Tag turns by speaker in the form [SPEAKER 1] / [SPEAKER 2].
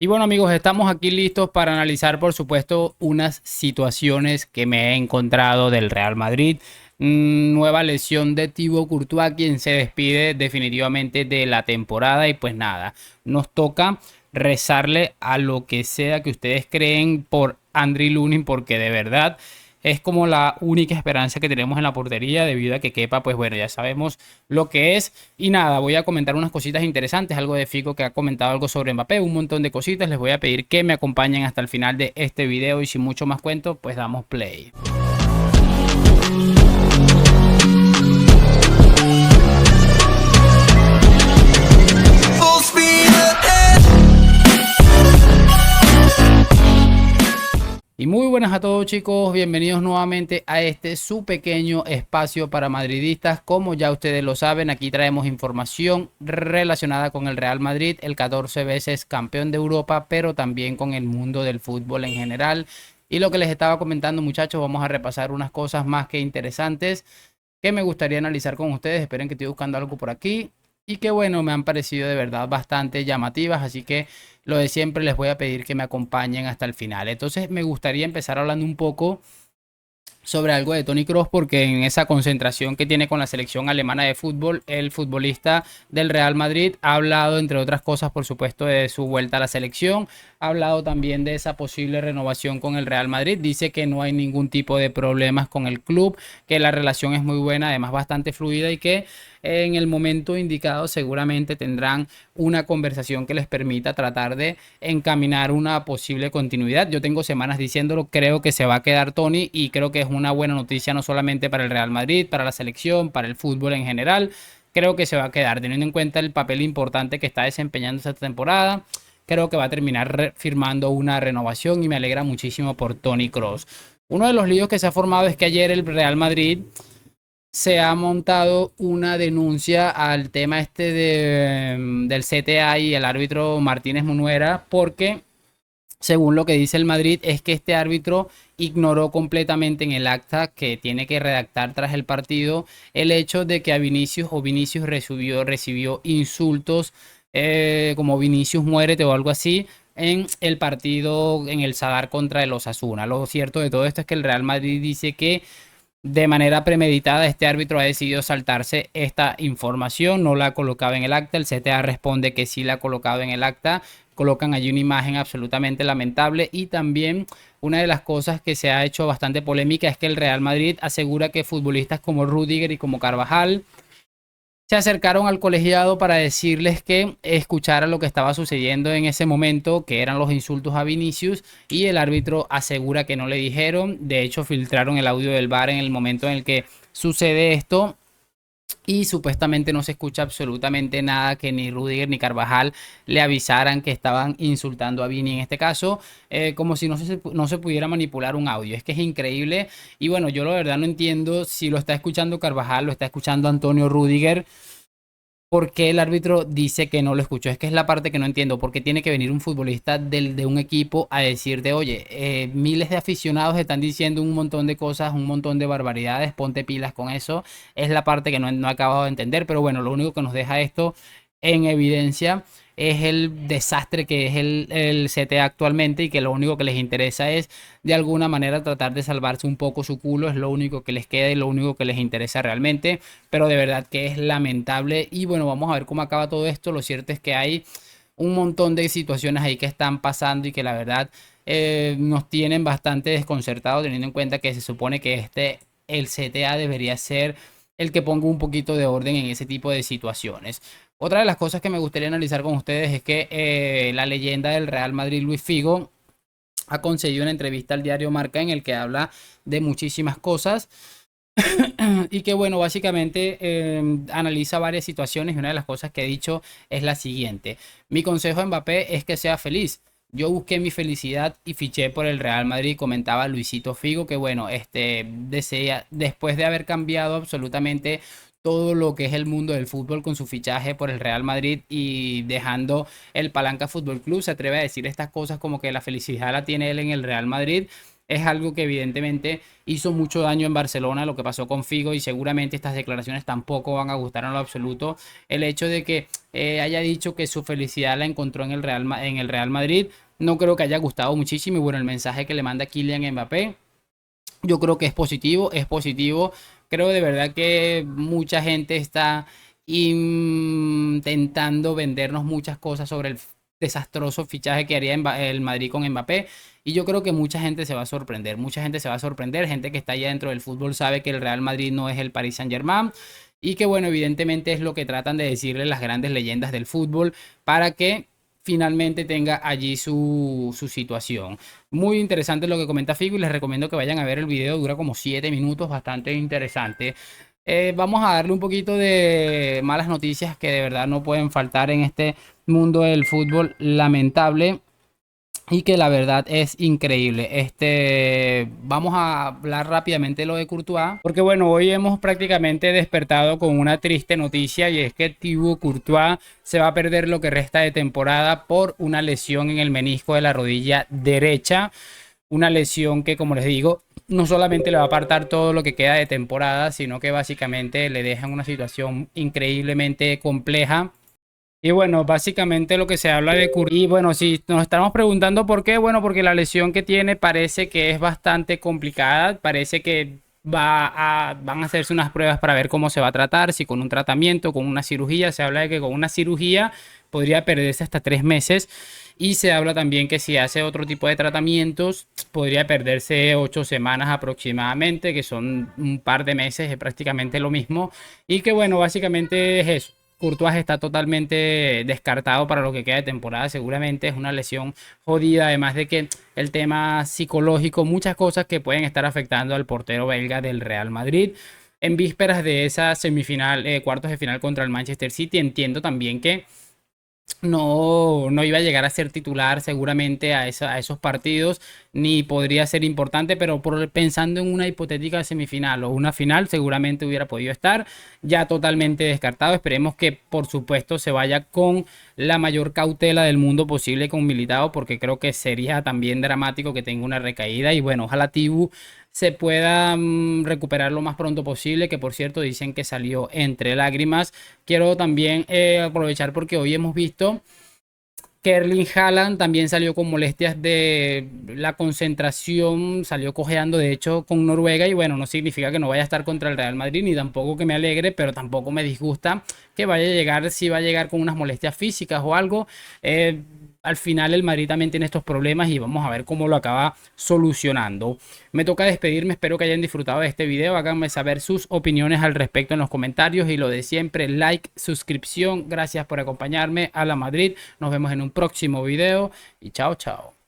[SPEAKER 1] Y bueno amigos, estamos aquí listos para analizar por supuesto unas situaciones que me he encontrado del Real Madrid. Nueva lesión de Thibaut Courtois, quien se despide definitivamente de la temporada y pues nada, nos toca rezarle a lo que sea que ustedes creen por Andriy Lunin porque de verdad es como la única esperanza que tenemos en la portería debido a que Kepa, pues bueno, ya sabemos lo que es. Y nada, voy a comentar unas cositas interesantes, algo de Figo que ha comentado algo sobre Mbappé, un montón de cositas. Les voy a pedir que me acompañen hasta el final de este video y sin mucho más cuento, pues damos play. Y muy buenas a todos chicos, bienvenidos nuevamente a este su pequeño espacio para madridistas. Como ya ustedes lo saben, aquí traemos información relacionada con el Real Madrid, el 14 veces campeón de Europa, pero también con el mundo del fútbol en general. Y lo que les estaba comentando muchachos, vamos a repasar unas cosas más que interesantes que me gustaría analizar con ustedes. Esperen que estoy buscando algo por aquí y que bueno, me han parecido de verdad bastante llamativas, así que lo de siempre les voy a pedir que me acompañen hasta el final. Entonces me gustaría empezar hablando un poco sobre algo de Toni Kroos porque en esa concentración que tiene con la selección alemana de fútbol, el futbolista del Real Madrid ha hablado, entre otras cosas, por supuesto, de su vuelta a la selección. Ha hablado también de esa posible renovación con el Real Madrid. Dice que no hay ningún tipo de problemas con el club, que la relación es muy buena, además bastante fluida y que en el momento indicado seguramente tendrán una conversación que les permita tratar de encaminar una posible continuidad. Yo tengo semanas diciéndolo, creo que se va a quedar Toni y creo que es una buena noticia no solamente para el Real Madrid, para la selección, para el fútbol en general. Creo que se va a quedar teniendo en cuenta el papel importante que está desempeñando esta temporada. Creo que va a terminar firmando una renovación y me alegra muchísimo por Toni Kroos. Uno de los líos que se ha formado es que ayer el Real Madrid se ha montado una denuncia al tema del CTA y el árbitro Martínez Munuera porque según lo que dice el Madrid es que este árbitro ignoró completamente en el acta que tiene que redactar tras el partido el hecho de que a Vinicius recibió insultos como Vinicius muérete o algo así en el partido en el Sadar contra el Osasuna. Lo cierto de todo esto es que el Real Madrid dice que de manera premeditada este árbitro ha decidido saltarse esta información, no la ha colocado en el acta, el CTA responde que sí la ha colocado en el acta, colocan allí una imagen absolutamente lamentable y también una de las cosas que se ha hecho bastante polémica es que el Real Madrid asegura que futbolistas como Rudiger y como Carvajal se acercaron al colegiado para decirles que escuchara lo que estaba sucediendo en ese momento, que eran los insultos a Vinicius, y el árbitro asegura que no le dijeron. De hecho, filtraron el audio del VAR en el momento en el que sucede esto. Y supuestamente no se escucha absolutamente nada que ni Rudiger ni Carvajal le avisaran que estaban insultando a Vini en este caso, como si no se pudiera manipular un audio. Es que es increíble. Y bueno, yo la verdad no entiendo si lo está escuchando Carvajal, lo está escuchando Antonio Rudiger. ¿Por qué el árbitro dice que no lo escuchó? Es que es la parte que no entiendo. ¿Por qué tiene que venir un futbolista de un equipo a decirte, oye, miles de aficionados están diciendo un montón de cosas, un montón de barbaridades, ponte pilas con eso? Es la parte que no he acabado de entender, pero bueno, lo único que nos deja esto en evidencia es el desastre que es el CTA actualmente y que lo único que les interesa es de alguna manera tratar de salvarse un poco su culo, es lo único que les queda y lo único que les interesa realmente, pero de verdad que es lamentable y bueno, vamos a ver cómo acaba todo esto. Lo cierto es que hay un montón de situaciones ahí que están pasando y que la verdad nos tienen bastante desconcertados teniendo en cuenta que se supone que el CTA debería ser el que ponga un poquito de orden en ese tipo de situaciones. Otra de las cosas que me gustaría analizar con ustedes es que la leyenda del Real Madrid, Luis Figo, ha concedido una entrevista al diario Marca en el que habla de muchísimas cosas y que bueno, básicamente analiza varias situaciones y una de las cosas que he dicho es la siguiente. Mi consejo a Mbappé es que sea feliz. Yo busqué mi felicidad y fiché por el Real Madrid, comentaba Luisito Figo, que bueno, desea, después de haber cambiado absolutamente todo lo que es el mundo del fútbol con su fichaje por el Real Madrid y dejando el Palanca Fútbol Club, se atreve a decir estas cosas como que la felicidad la tiene él en el Real Madrid. es algo que evidentemente hizo mucho daño en Barcelona, lo que pasó con Figo, y seguramente estas declaraciones tampoco van a gustar en lo absoluto. El hecho de que haya dicho que su felicidad la encontró en en el Real Madrid, no creo que haya gustado muchísimo. Y bueno, el mensaje que le manda Kylian Mbappé, yo creo que es positivo, es positivo. Creo de verdad que mucha gente está intentando vendernos muchas cosas sobre el desastroso fichaje que haría el Madrid con Mbappé. Y yo creo que mucha gente se va a sorprender, mucha gente se va a sorprender, gente que está allá dentro del fútbol sabe que el Real Madrid no es el Paris Saint-Germain y que bueno, evidentemente es lo que tratan de decirle las grandes leyendas del fútbol para que finalmente tenga allí su situación. Muy interesante lo que comenta Figo y les recomiendo que vayan a ver el video, dura como 7 minutos, bastante interesante. Vamos a darle un poquito de malas noticias que de verdad no pueden faltar en este mundo del fútbol lamentable y que la verdad es increíble. Vamos a hablar rápidamente de lo de Courtois, porque bueno, hoy hemos prácticamente despertado con una triste noticia y es que Thibaut Courtois se va a perder lo que resta de temporada por una lesión en el menisco de la rodilla derecha. Una lesión que, como les digo, no solamente le va a apartar todo lo que queda de temporada, sino que básicamente le deja en una situación increíblemente compleja. Y bueno, básicamente lo que se habla de Curry. Y bueno, si nos estamos preguntando por qué, bueno, porque la lesión que tiene parece que es bastante complicada. Parece que van a hacerse unas pruebas para ver cómo se va a tratar, si con un tratamiento, con una cirugía. Se habla de que con una cirugía podría perderse hasta 3 meses. Y se habla también que si hace otro tipo de tratamientos, podría perderse 8 semanas aproximadamente, que son un par de meses, es prácticamente lo mismo. Y que bueno, básicamente es eso. Courtois está totalmente descartado para lo que queda de temporada. Seguramente es una lesión jodida, además de que el tema psicológico, muchas cosas que pueden estar afectando al portero belga del Real Madrid. En vísperas de esa semifinal, cuartos de final contra el Manchester City, entiendo también que no iba a llegar a ser titular seguramente a esos partidos, ni podría ser importante, pero pensando en una hipotética semifinal o una final, seguramente hubiera podido estar ya totalmente descartado. Esperemos que, por supuesto, se vaya con la mayor cautela del mundo posible con Militao, porque creo que sería también dramático que tenga una recaída. Y bueno, ojalá Tibu se pueda recuperar lo más pronto posible, que por cierto dicen que salió entre lágrimas. Quiero también aprovechar porque hoy hemos visto que Erling Haaland también salió con molestias de la concentración, salió cojeando de hecho con Noruega y bueno, no significa que no vaya a estar contra el Real Madrid, ni tampoco que me alegre, pero tampoco me disgusta que vaya a llegar, si va a llegar con unas molestias físicas o algo. Al final el Madrid también tiene estos problemas y vamos a ver cómo lo acaba solucionando. Me toca despedirme, espero que hayan disfrutado de este video, háganme saber sus opiniones al respecto en los comentarios y lo de siempre, like, suscripción, gracias por acompañarme a la Madrid, nos vemos en un próximo video y chao chao.